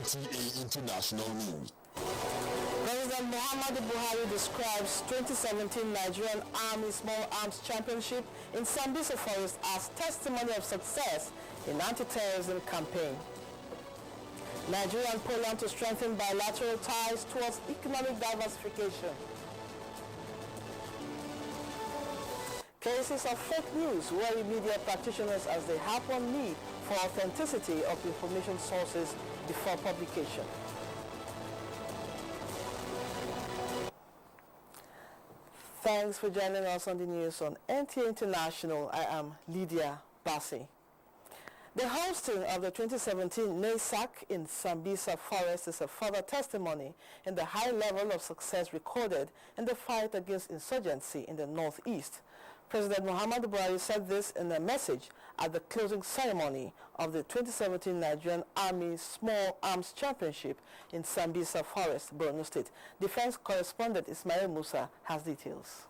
NTA International News. President Muhammadu Buhari describes 2017 Nigerian Army Small Arms Championship in Sambisa Forest as testimony of success in anti-terrorism campaign. Nigeria and Poland to strengthen bilateral ties towards economic diversification. Cases of fake news worry media practitioners as they harp on need for authenticity of information sources before publication. Thanks for joining us on the news on NTA International. I am Lydia Bassi. The hosting of the 2017 NASAC in Sambisa Forest is a further testimony in the high level of success recorded in the fight against insurgency in the Northeast. President Muhammadu Buhari said this in a message at the closing ceremony of the 2017 Nigerian Army Small Arms Championship in Sambisa Forest, Borno State. Defense correspondent Ismail Musa has details.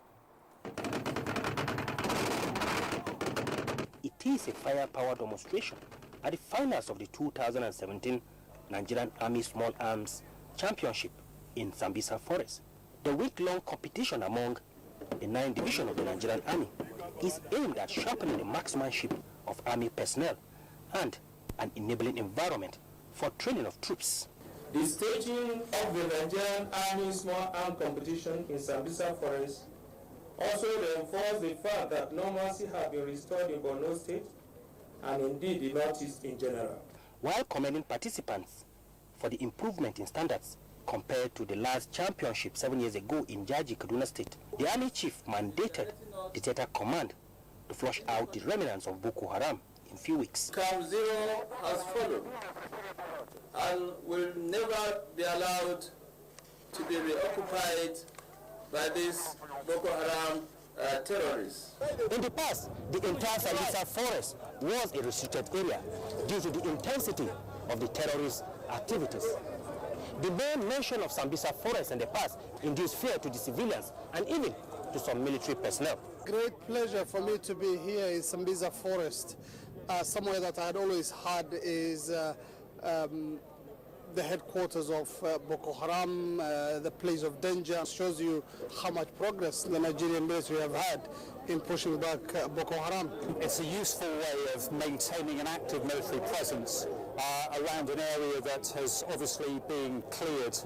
It is a firepower demonstration at the finals of the 2017 Nigerian Army Small Arms Championship in Sambisa Forest. The week-long competition among the 9th Division of the Nigerian Army is aimed at sharpening the marksmanship of Army personnel and an enabling environment for training of troops. The staging of the Nigerian Army Small Arms Competition in Sambisa Forest also reinforced the fact that normalcy had been restored in Borno State and indeed the Northeast in general. While commending participants for the improvement in standards compared to the last championship 7 years ago in Jaji, Kaduna State, the Army Chief mandated the Theater Command to flush out the remnants of Boko Haram in few weeks. Camp Zero has followed and will never be allowed to be reoccupied by these Boko Haram terrorists. In the past, the entire Sambisa Forest was a restricted area due to the intensity of the terrorist activities. The mere mention of Sambisa Forest in the past induced fear to the civilians and even to some military personnel. Great pleasure for me to be here in Sambisa Forest. Somewhere that I had always had is the headquarters of Boko Haram, the place of danger. It shows you how much progress the Nigerian military have had in pushing back Boko Haram. It's a useful way of maintaining an active military presence around an area that has obviously been cleared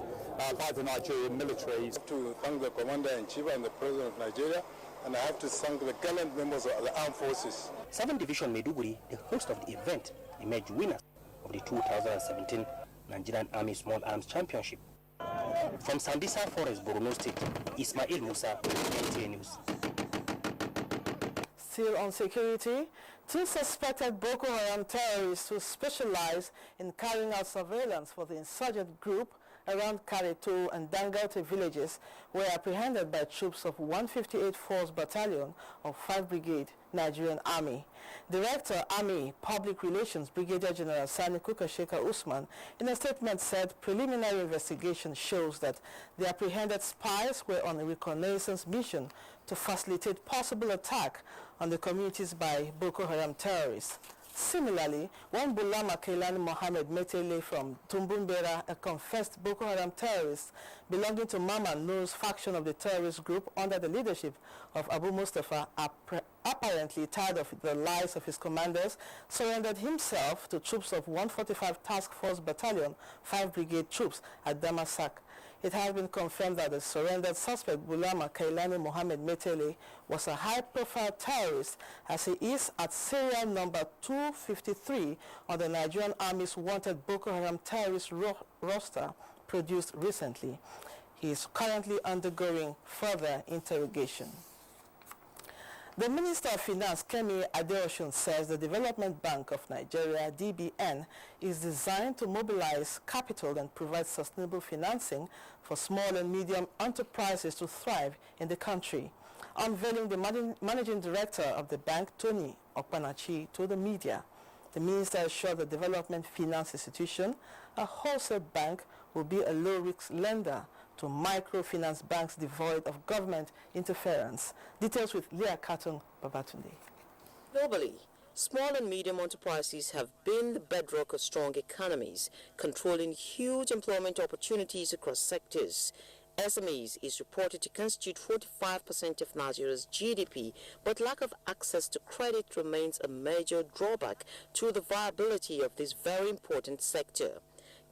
by the Nigerian military. I have to thank the Commander-in-Chief and the President of Nigeria, and I have to thank the gallant members of the armed forces. 7th Division Maiduguri, the host of the event, emerged winners of the 2017 Nigerian Army Small Arms Championship. From Sambisa Forest, Borno State, Ismail Musa, NTA News. Still on security, 2 suspected Boko Haram terrorists who specialize in carrying out surveillance for the insurgent group around Kareto and Dangote villages were apprehended by troops of 158 Force Battalion of 5 Brigade Nigerian Army. Director Army Public Relations Brigadier General Sani Kukasheka Usman in a statement said preliminary investigation shows that the apprehended spies were on a reconnaissance mission to facilitate possible attack on the communities by Boko Haram terrorists. Similarly, one Bulama Kailani Mohammed Metele from Tumbumbera, a confessed Boko Haram terrorist belonging to Mama Noor's faction of the terrorist group under the leadership of Abu Mustafa, apparently tired of the lies of his commanders, surrendered himself to troops of 145 Task Force Battalion, 5 Brigade troops at Damasak. It has been confirmed that the surrendered suspect, Bulama Kailani Mohammed Metele, was a high-profile terrorist as he is at serial number 253 on the Nigerian Army's wanted Boko Haram terrorist roster produced recently. He is currently undergoing further interrogation. The Minister of Finance, Kemi Adeosun, says the Development Bank of Nigeria, DBN, is designed to mobilize capital and provide sustainable financing for small and medium enterprises to thrive in the country. Unveiling the managing director of the bank, Tony Okpanachi, to the media, the minister assured the Development Finance Institution, a wholesale bank, will be a low-risk lender to microfinance banks devoid of government interference. Details with Leah Katong Babatunde. Globally, Small and medium enterprises have been the bedrock of strong economies, controlling huge employment opportunities across sectors. SMEs is reported to constitute 45% of Nigeria's GDP, but lack of access to credit remains a major drawback to the viability of this very important sector.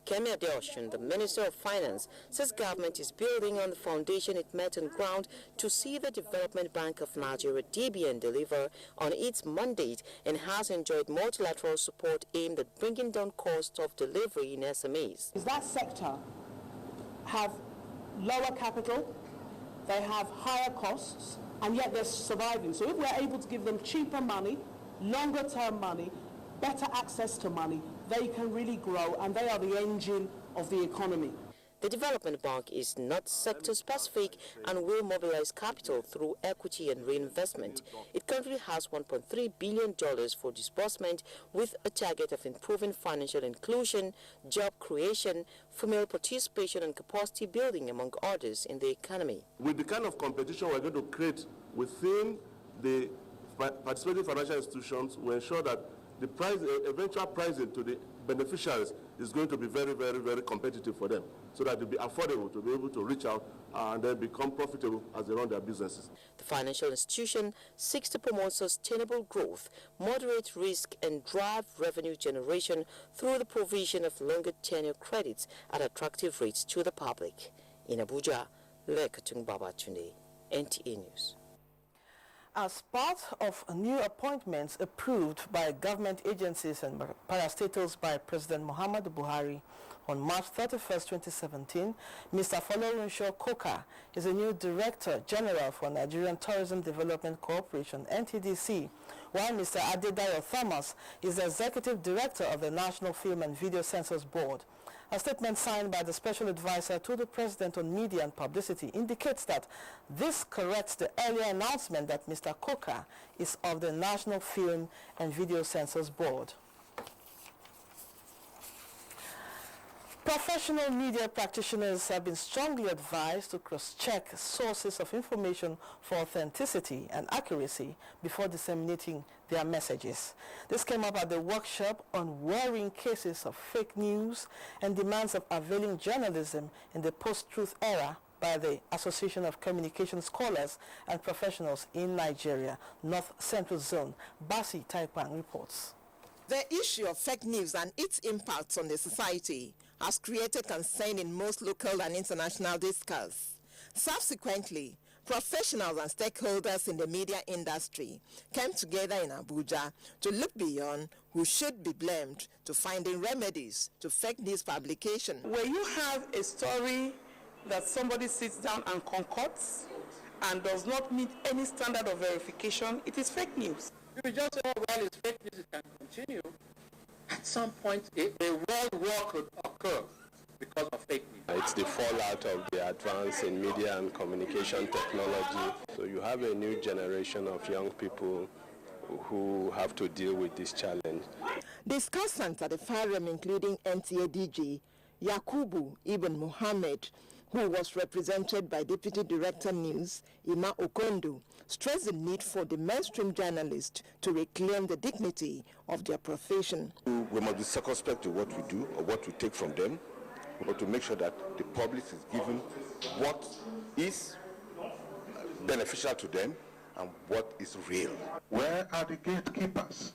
Kemi Adeosun, the Minister of Finance, says government is building on the foundation it met on ground to see the Development Bank of Nigeria (DBN) deliver on its mandate and has enjoyed multilateral support aimed at bringing down cost of delivery in SMEs. That sector have lower capital, they have higher costs, and yet they're surviving. So if we're able to give them cheaper money, longer term money, better access to money, they can really grow, and they are the engine of the economy. The Development Bank is not sector-specific and will mobilize capital through equity and reinvestment. It currently has $1.3 billion for disbursement, with a target of improving financial inclusion, job creation, female participation and capacity building, among others, in the economy. With the kind of competition we're going to create within the participating financial institutions, we ensure that the price, eventual pricing to the beneficiaries is going to be very, very, very competitive for them, so that it will be affordable to be able to reach out and then become profitable as they run their businesses. The financial institution seeks to promote sustainable growth, moderate risk, and drive revenue generation through the provision of longer tenure credits at attractive rates to the public. In Abuja, Lekatung Babatunde, NTA News. As part of new appointments approved by government agencies and parastatals by President Muhammadu Buhari on March 31, 2017, Mr. Folorunsho Koka is a new Director General for Nigerian Tourism Development Corporation, NTDC, while Mr. Adedayo Thomas is the Executive Director of the National Film and Video Censors Board. A statement signed by the Special Advisor to the President on Media and Publicity indicates that this corrects the earlier announcement that Mr. Koka is of the National Film and Video Censors Board. Professional media practitioners have been strongly advised to cross-check sources of information for authenticity and accuracy before disseminating their messages. This came up at the workshop on worrying cases of fake news and demands of availing journalism in the post-truth era by the Association of Communication Scholars and Professionals in Nigeria, North Central Zone. Basi Taipang reports. The issue of fake news and its impacts on the society has created concern in most local and international discourse. Subsequently, professionals and stakeholders in the media industry came together in Abuja to look beyond who should be blamed to finding remedies to fake news publication. When you have a story that somebody sits down and concocts and does not meet any standard of verification, it is fake news. If you just say, oh, well, it's fake news, it can continue. At some point, a world war could occur because of fake news. It's the fallout of the advance in media and communication technology. So you have a new generation of young people who have to deal with this challenge. Discussants at the forum, including NTA DG Yakubu Ibn Muhammad, who was represented by Deputy Director News Ima Okondo, stressed the need for the mainstream journalists to reclaim the dignity of their profession. We must be circumspect to what we do or what we take from them, but to make sure that the public is given what is beneficial to them and what is real. Where are the gatekeepers?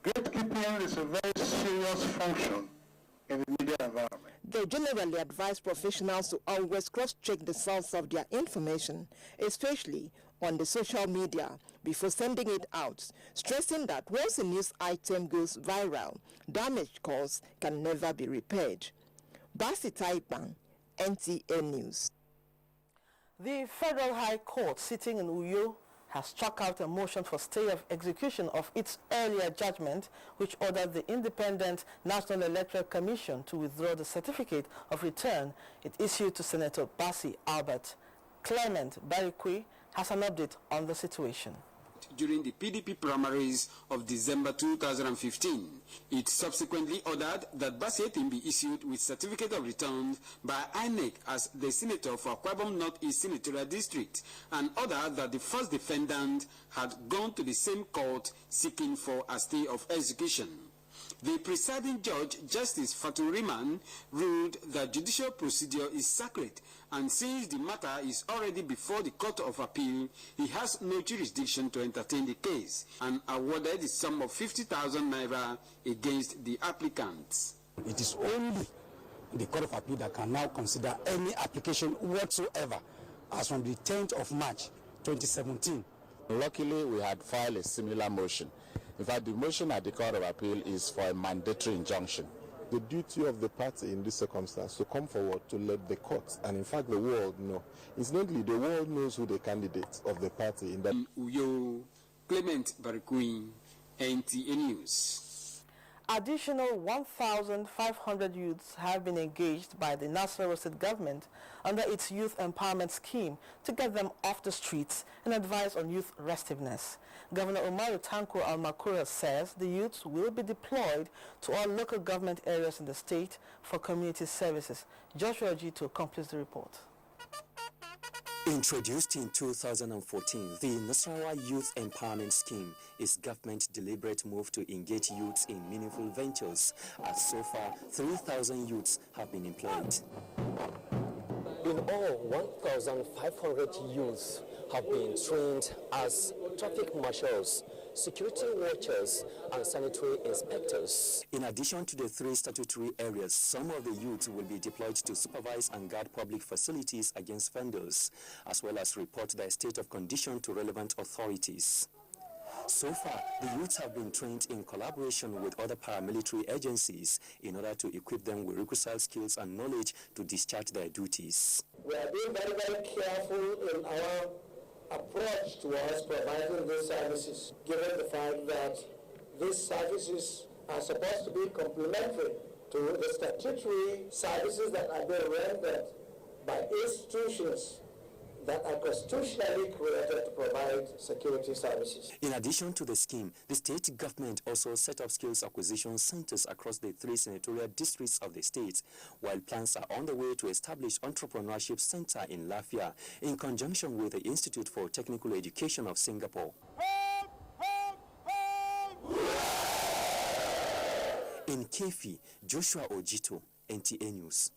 Gatekeeping is a very serious function in the media environment. They generally advise professionals to always cross-check the source of their information, especially on the social media, before sending it out, stressing that once a news item goes viral, damage caused can never be repaired. Basi Taipang, NTA News. The Federal High Court sitting in Uyo has struck out a motion for stay of execution of its earlier judgment, which ordered the Independent National Electoral Commission to withdraw the certificate of return it issued to Senator Basi Albert. Clement Barikwi has an update on the situation. during the PDP primaries of December 2015. It subsequently ordered that Basietin be issued with certificate of return by INEC as the senator for Akwabom North-East Senatorial District, and ordered that the first defendant had gone to the same court seeking for a stay of execution. The presiding judge, Justice Fatou Riman, ruled that judicial procedure is sacred, and since the matter is already before the Court of Appeal, he has no jurisdiction to entertain the case, and awarded the sum of 50,000 naira against the applicants. It is only the Court of Appeal that can now consider any application whatsoever as from the 10th of March 2017. Luckily, we had filed a similar motion. In fact, the motion at the Court of Appeal is for a mandatory injunction. The duty of the party in this circumstance to come forward to let the courts and in fact the world know. Incidentally, the world knows who the candidates of the party in that. Uyo, Clement Barikui, NTA News. Additional 1,500 youths have been engaged by the Nasarawa State government under its youth empowerment scheme to get them off the streets and advise on youth restiveness. Governor Umaru Tanko Al-Makura says the youths will be deployed to all local government areas in the state for community services. Joshua Jito completes the report. Introduced in 2014, the Nasarawa Youth Empowerment Scheme is government's deliberate move to engage youths in meaningful ventures, as so far 3,000 youths have been employed. In all, 1,500 youths have been trained as traffic marshals, security watchers, and sanitary inspectors. In addition to the 3 statutory areas, some of the youths will be deployed to supervise and guard public facilities against vendors, as well as report their state of condition to relevant authorities. So far, the youths have been trained in collaboration with other paramilitary agencies in order to equip them with requisite skills and knowledge to discharge their duties. We are being very, very careful in our approach towards providing these services, given the fact that these services are supposed to be complementary to the statutory services that are being rendered by institutions that are constitutionally created to provide security services. In addition to the scheme, the state government also set up skills acquisition centers across the 3 senatorial districts of the state, while plans are on the way to establish entrepreneurship center in Lafia in conjunction with the Institute for Technical Education of Singapore. In Kefi, Joshua Ojito, NTA News.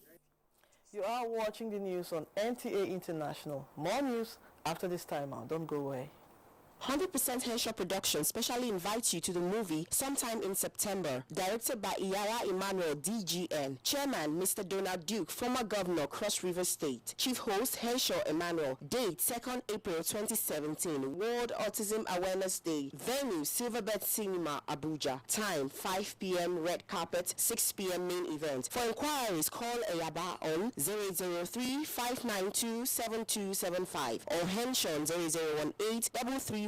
You are watching the news on NTA International. More news after this timeout. Don't go away. 100% Henshaw Production specially invites you to the movie sometime in September, directed by Iyara Emmanuel DGN. Chairman, Mr. Donald Duke, former governor, Cross River State. Chief host, Henshaw Emmanuel. Date, 2nd April 2017, World Autism Awareness Day. Venue, Silverbird Cinema, Abuja. Time, 5 p.m. Red Carpet, 6 p.m. Main event. For inquiries, call Ayaba on 003-592-7275 or Henshaw 0018-331-3357.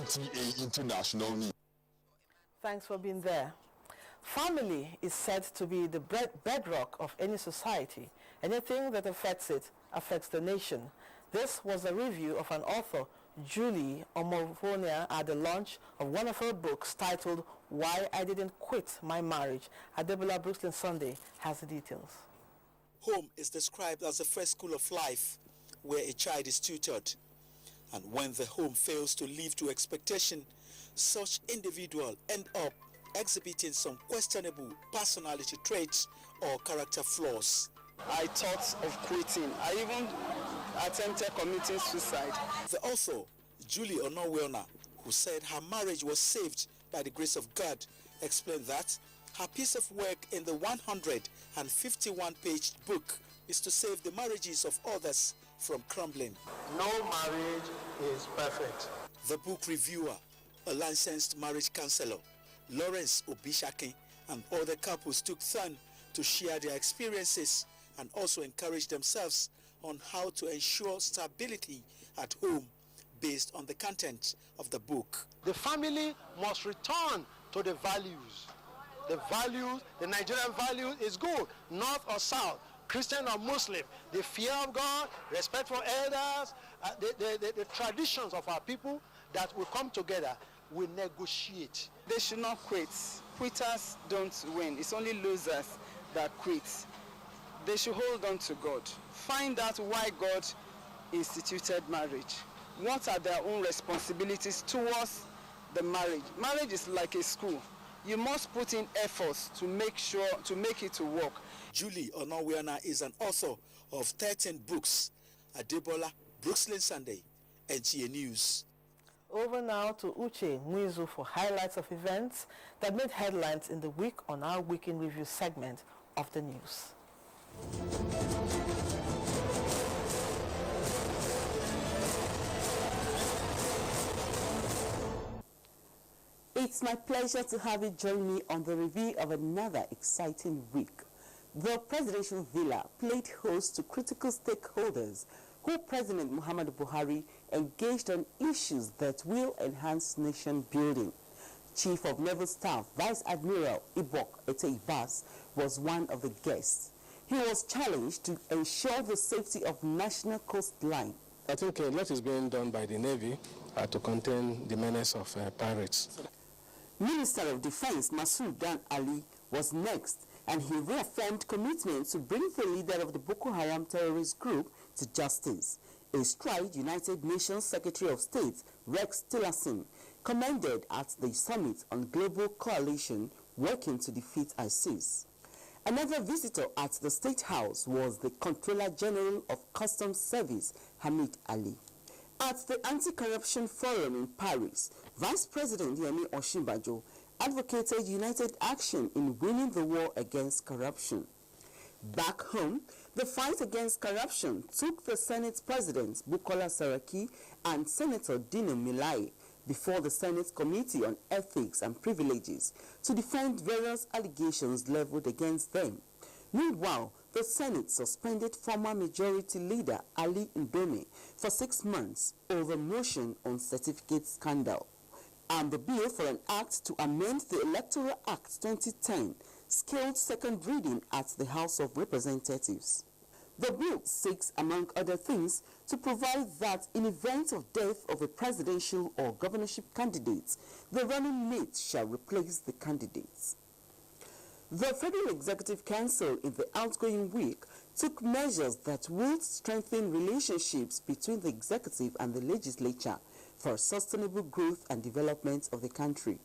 NTA International News. Thanks for being there. Family is said to be the bedrock of any society. Anything that affects it affects the nation. This was a review of an author, Julie Omovonia, at the launch of one of her books titled Why I Didn't Quit My Marriage. Adebola Brooklyn Sunday has the details. Home is described as the first school of life where a child is tutored. And when the home fails to live to expectation, such individuals end up exhibiting some questionable personality traits or character flaws. I thought of quitting. I even attempted committing suicide. The author, Julie Onowelna, who said her marriage was saved by the grace of God, explained that her piece of work in the 151-page book is to save the marriages of others from crumbling. No marriage is perfect. The book reviewer, a licensed marriage counselor, Lawrence Obishake, and other couples took turn to to share their experiences and also encourage themselves on how to ensure stability at home based on the content of the book. The family must return to the values. The values, the Nigerian value is good, north or south, Christian or Muslim. The fear of God, respect for elders, the traditions of our people that will come together, we negotiate. They should not quit. Quitters don't win. It's only losers that quit. They should hold on to God. Find out why God instituted marriage. What are their own responsibilities towards the marriage? Marriage is like a school. You must put in efforts to make it to work. Julie Onowiana is an author of 13 books. Adebola, Brooklyn Sunday, NTA News. Over now to Uche Mwizu for highlights of events that made headlines in the week on our Week in Review segment of the news. It's my pleasure to have you join me on the review of another exciting week. The presidential villa played host to critical stakeholders who President Muhammadu Buhari engaged on issues that will enhance nation building. Chief of Naval Staff Vice Admiral Ibok Ete-Ibas was one of the guests. He was challenged to ensure the safety of national coastline. I think a lot is being done by the Navy to contain the menace of pirates. Minister of Defense Masoud Dan Ali was next, and he reaffirmed commitment to bring the leader of the Boko Haram terrorist group to justice. A stride United Nations Secretary of State Rex Tillerson commended at the summit on global coalition working to defeat ISIS. Another visitor at the State House was the Comptroller General of Customs Service Hamid Ali. At the Anti-Corruption Forum in Paris, Vice President Yemi Osinbajo advocated united action in winning the war against corruption. Back home, the fight against corruption took the Senate President Bukola Saraki and Senator Dino Melaye before the Senate Committee on Ethics and Privileges to defend various allegations leveled against them. Meanwhile, the Senate suspended former Majority Leader Ali Ndome for 6 months over motion on certificate scandal. And the bill for an act to amend the Electoral Act 2010 scaled second reading at the House of Representatives. The bill seeks, among other things, to provide that in event of death of a presidential or governorship candidate, the running mate shall replace the candidates. The Federal Executive Council in the outgoing week took measures that will strengthen relationships between the executive and the legislature for sustainable growth and development of the country.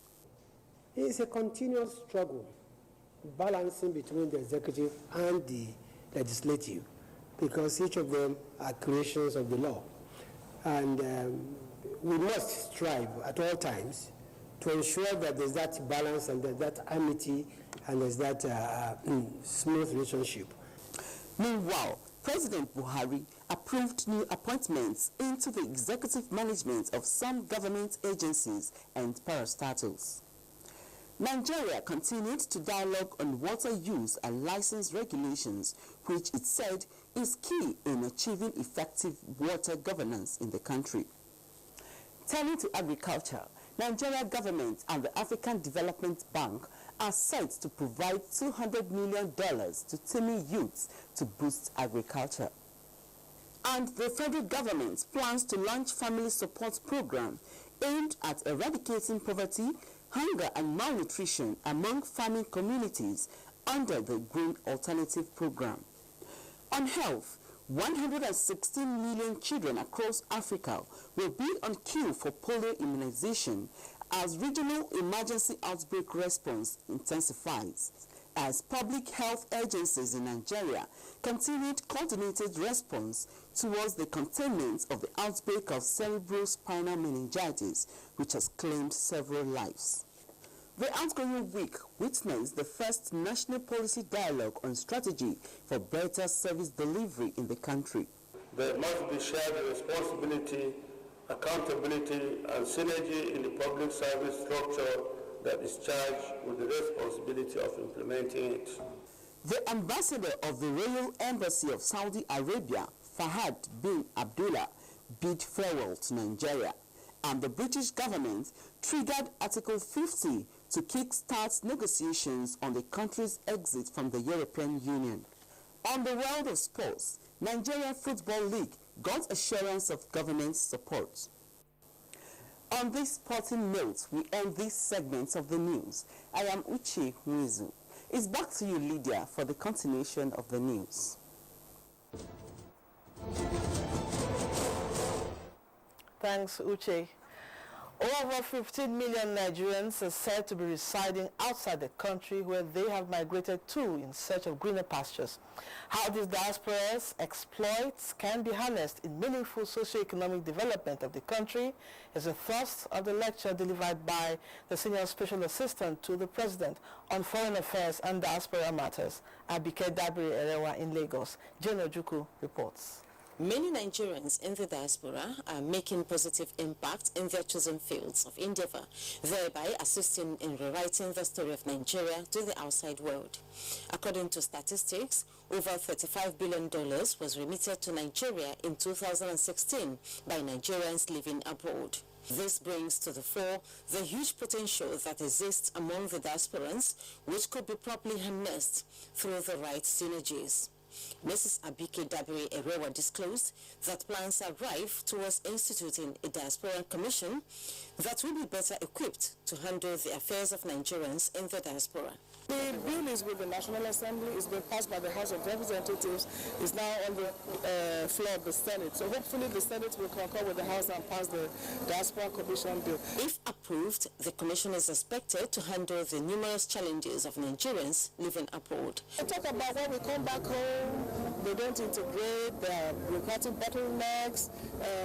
It is a continuous struggle balancing between the executive and the legislative, because each of them are creations of the law. And we must strive at all times to ensure that there's that balance and there's that amity and there's that smooth relationship. Meanwhile, President Buhari approved new appointments into the executive management of some government agencies and parastatals. Nigeria continued to dialogue on water use and license regulations, which it said is key in achieving effective water governance in the country. Turning to agriculture, Nigeria government and the African Development Bank are set to provide $200 million to teeming youths to boost agriculture. And the federal government plans to launch family support program aimed at eradicating poverty, hunger and malnutrition among farming communities under the Green Alternative Program. On health, 116 million children across Africa will be on queue for polio immunization as regional emergency outbreak response intensifies, as public health agencies in Nigeria continued coordinated response towards the containment of the outbreak of cerebrospinal meningitis, which has claimed several lives. The outgoing week witnessed the first national policy dialogue on strategy for better service delivery in the country. There must be shared responsibility, accountability, and synergy in the public service structure that is charged with the responsibility of implementing it. The ambassador of the Royal Embassy of Saudi Arabia, Fahad bin Abdullah, bid farewell to Nigeria, and the British government triggered Article 50 to kickstart negotiations on the country's exit from the European Union. On the world of sports, Nigeria Football League got assurance of government support. On this sporting note, we end this segment of the news. I am Uche Huizu. It's back to you, Lydia, for the continuation of the news. Thanks, Uche. Over 15 million Nigerians are said to be residing outside the country where they have migrated to in search of greener pastures. How these diaspora's exploits can be harnessed in meaningful socio-economic development of the country is the thrust of the lecture delivered by the Senior Special Assistant to the President on Foreign Affairs and Diaspora Matters, Abike Dabiri-Erewa in Lagos. Jane Ojukwu reports. Many Nigerians in the diaspora are making positive impact in their chosen fields of endeavor, thereby assisting in rewriting the story of Nigeria to the outside world. According to statistics, over $35 billion was remitted to Nigeria in 2016 by Nigerians living abroad. This brings to the fore the huge potential that exists among the diasporans, which could be properly harnessed through the right synergies. Mrs. Abike Dabiri-Erewa disclosed that plans are rife towards instituting a diaspora commission that will be better equipped to handle the affairs of Nigerians in the diaspora. The bill is with the National Assembly, it's been passed by the House of Representatives, is now on the floor of the Senate. So hopefully the Senate will concur with the House and pass the Diaspora Commission bill. If approved, the commission is expected to handle the numerous challenges of Nigerians living abroad. We talk about when we come back home, they don't integrate, there are bureaucratic bottlenecks,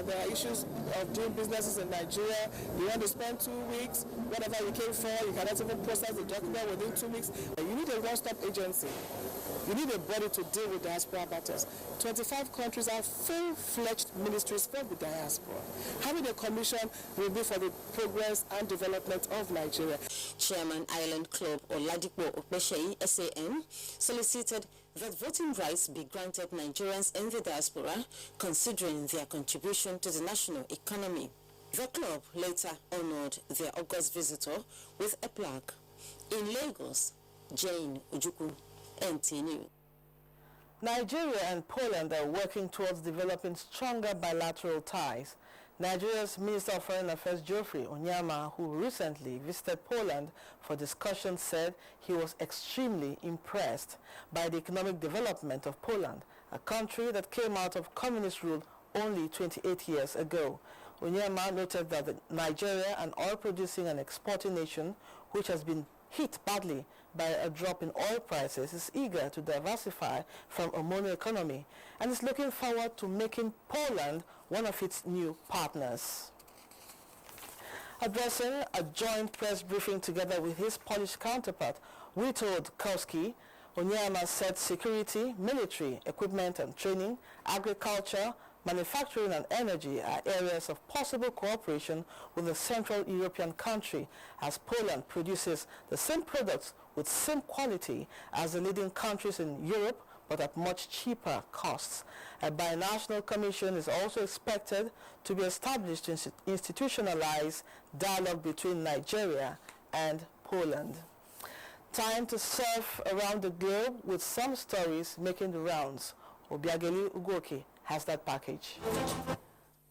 there are issues of doing businesses in Nigeria. You want to spend 2 weeks, whatever you came for, you cannot even process the document within 2 weeks. You need a one-stop agency. You need a body to deal with diaspora matters. 25 countries have full-fledged ministries for the diaspora. Having a commission will be for the progress and development of Nigeria. Chairman Island Club Oladipo Okpesheyi, SAN, solicited that voting rights be granted Nigerians in the diaspora, considering their contribution to the national economy. The club later honored their August visitor with a plaque. In Lagos, Jane Ojukwu, NTA News. Nigeria and Poland are working towards developing stronger bilateral ties. Nigeria's Minister of Foreign Affairs Geoffrey Onyema, who recently visited Poland for discussion, said he was extremely impressed by the economic development of Poland, a country that came out of communist rule only 28 years ago. Onyema noted that Nigeria, an oil-producing and exporting nation, which has been hit badly by a drop in oil prices, is eager to diversify from a mono economy and is looking forward to making Poland one of its new partners. Addressing a joint press briefing together with his Polish counterpart, Witold Kowski, Onyema said security, military, equipment and training, agriculture, manufacturing and energy are areas of possible cooperation with a Central European country, as Poland produces the same products with same quality as the leading countries in Europe, but at much cheaper costs. A binational commission is also expected to be established to institutionalize dialogue between Nigeria and Poland. Time to surf around the globe with some stories making the rounds. Obiageli Ugoke has that package.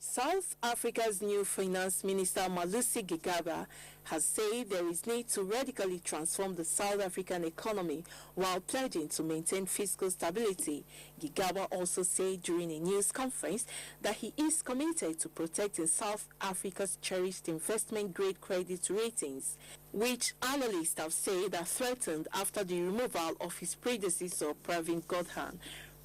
South Africa's new Finance Minister Malusi Gigaba has said there is need to radically transform the South African economy while pledging to maintain fiscal stability. Gigaba also said during a news conference that he is committed to protecting South Africa's cherished investment-grade credit ratings, which analysts have said are threatened after the removal of his predecessor, Pravin Gordhan.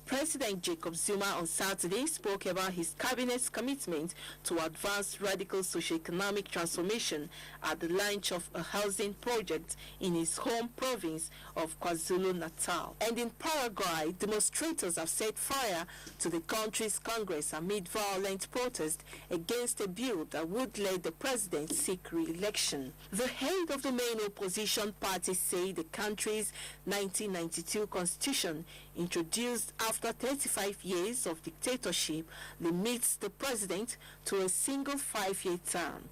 President Jacob Zuma on Saturday spoke about his cabinet's commitment to advance radical socio-economic transformation at the launch of a housing project in his home province of KwaZulu-Natal. And in Paraguay, demonstrators have set fire to the country's Congress amid violent protest against a bill that would let the president seek re-election. The head of the main opposition party say the country's 1992 constitution, introduced after 35 years of dictatorship, limits the president to a single 5-year term.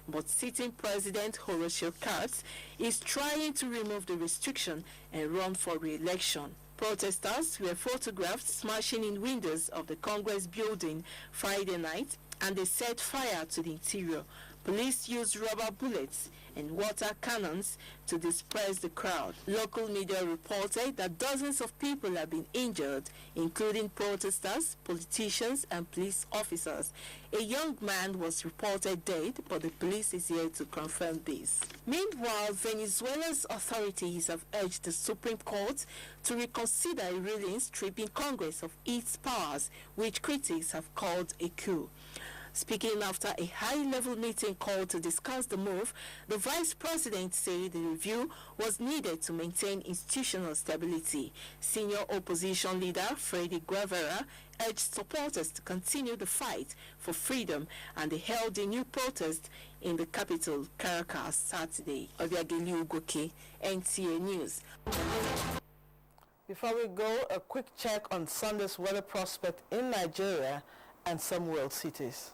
But sitting President Horacio Cartes is trying to remove the restriction and run for re-election. Protesters were photographed smashing in windows of the Congress building Friday night, and they set fire to the interior. Police used rubber bullets and water cannons to disperse the crowd. Local media reported that dozens of people have been injured, including protesters, politicians, and police officers. A young man was reported dead, but the police is yet to confirm this. Meanwhile, Venezuela's authorities have urged the Supreme Court to reconsider a ruling stripping Congress of its powers, which critics have called a coup. Speaking after a high-level meeting called to discuss the move, the vice president said the review was needed to maintain institutional stability. Senior opposition leader Freddy Guevara urged supporters to continue the fight for freedom, and they held a new protest in the capital, Caracas, Saturday. Obiageli Ugoke, NTA News. Before we go, a quick check on Sunday's weather prospect in Nigeria and some world cities.